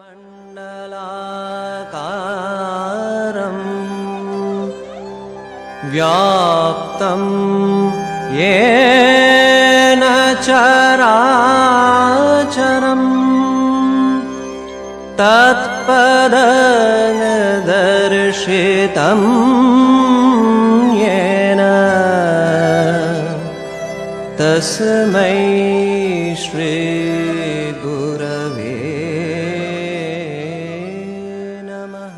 मण्डलाकारम् व्याप्तं येन चराचरम् तत्पदनिदर्शितं येन तस्मै श्री गुरवे नमः।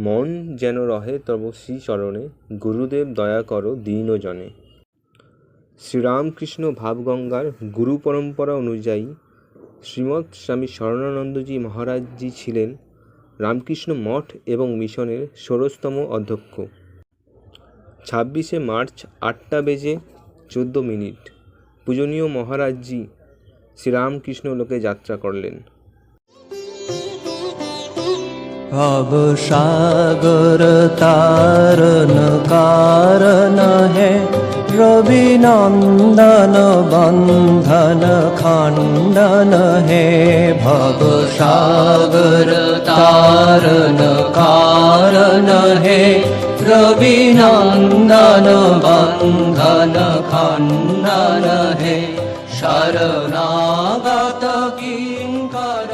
মন যেন রহে তব শ্রী চরণে, গুরুদেব দয়া করো দীন জনে। শ্রীরামকৃষ্ণ ভাবগঙ্গার গুরু পরম্পরা অনুযায়ী শ্রীমৎ স্বামী স্বরূপানন্দজি মহারাজজি ছিলেন রামকৃষ্ণ মঠ এবং মিশনের ১৬তম অধ্যক্ষ। ২৬শে মার্চ ৮:14 পূজনীয় মহারাজজি শ্রীরামকৃষ্ণ লোকে যাত্রা করলেন। भवसागर तारन कारण है, रवि नंदन बंधन खंडन है। भवसागर तारन कारण है, रवि नंदन बंधन खंडन है। शरणागत किंकर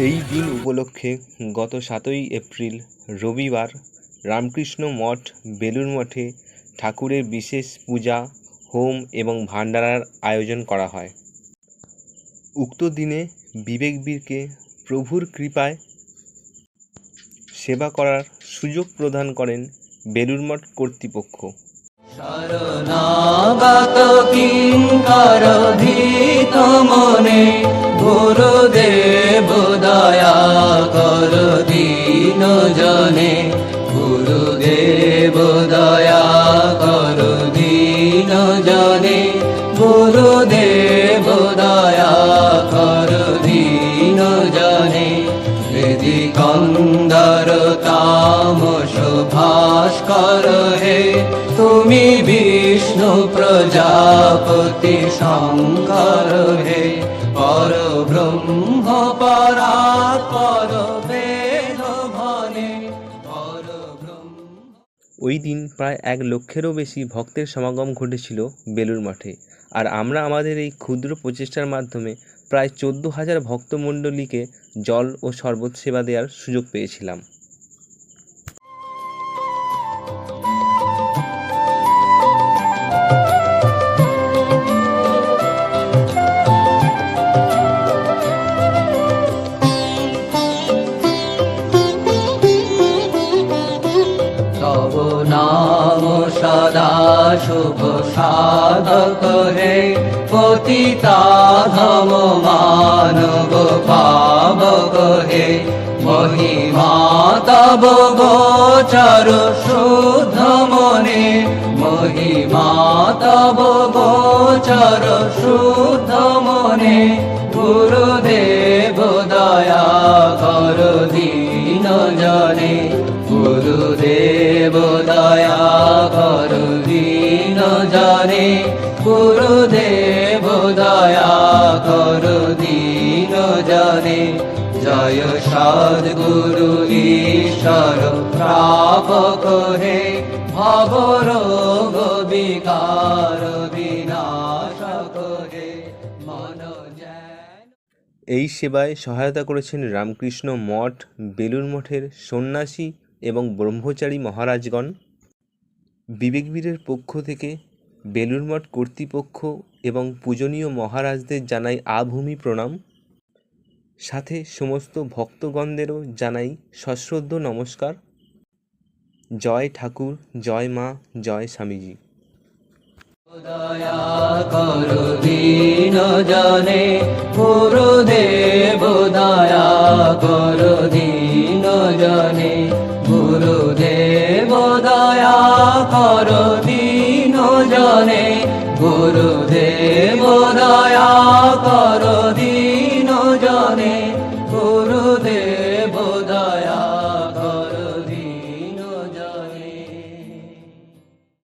এই দিন উপলক্ষে গত ৭ই এপ্রিল রবিবার রামকৃষ্ণ মঠ বেলুড় মঠে ঠাকুরের বিশেষ পূজা, হোম এবং ভান্ডারার আয়োজন করা হয়। উক্ত দিনে বিবেকবীরকে প্রভুর কৃপায় সেবা করার সুযোগ প্রদান করেন বেলুড় মঠ কর্তৃপক্ষ। শরণাগত কিঙ্কর ভীত মনে, গুরুদেব দয়া কর দীন জনে। গুরুদেব দয়া কর দীন জনে, গুরুদেব দয়া কর দীন জনে। হৃদি কন্দর তামস ভাস্কর হে, তুমি বিষ্ণু প্রজাপতি শঙ্কর হে। পর ব্রহ্ম পরাৎপর বেদ ভনে, পর ব্রহ্ম। ওই দিন প্রায় ১ লক্ষেরও বেশি ভক্তের সমাগম ঘটেছিল বেলুড় মঠে। আর আমরা আমাদের এই ক্ষুদ্র প্রচেষ্টার মাধ্যমে প্রায় ১৪,০০০ ভক্তমণ্ডলীকে জল ও শরবত সেবা দেওয়ার সুযোগ পেয়েছিলাম। তব নাম সদা শুভ সাধক হে, পতিতাধম মানব পাবক হে। মহিমা তব গোচর শুদ্ধ মনে, মহিমা তব গোচর শুদ্ধ মনে। গুরুদেব দয়া কর দীন জনে, গুরুদেব দয়া কর দীন জনে। গুরুদেব দয়া কর দীন জনে। জয় সদ্গুরু ঈশ্বর প্রাপক হে, ভবরোগ বিকার বিনাশক হে। মন জ্ঞান। এই সেবায় সহায়তা করেছেন রামকৃষ্ণ মঠ বেলুড় মঠের সন্ন্যাসী এবং ব্রহ্মচারী মহারাজগণ। বিবেকবীরের পক্ষ থেকে বেলুড় মঠ কর্তৃপক্ষ এবং পূজনীয় মহারাজদের জানাই আভূমি প্রণাম। সাথে সমস্ত ভক্তগণদেরও জানাই সশ্রদ্ধ নমস্কার। জয় ঠাকুর, জয় মা, জয় স্বামীজি। দয়া কর দীন জনে, গুরুদেব দয়া কর দীন জনে। গুরুদেব দয়া কর দীন জনে, গুরুদেব দয়া করো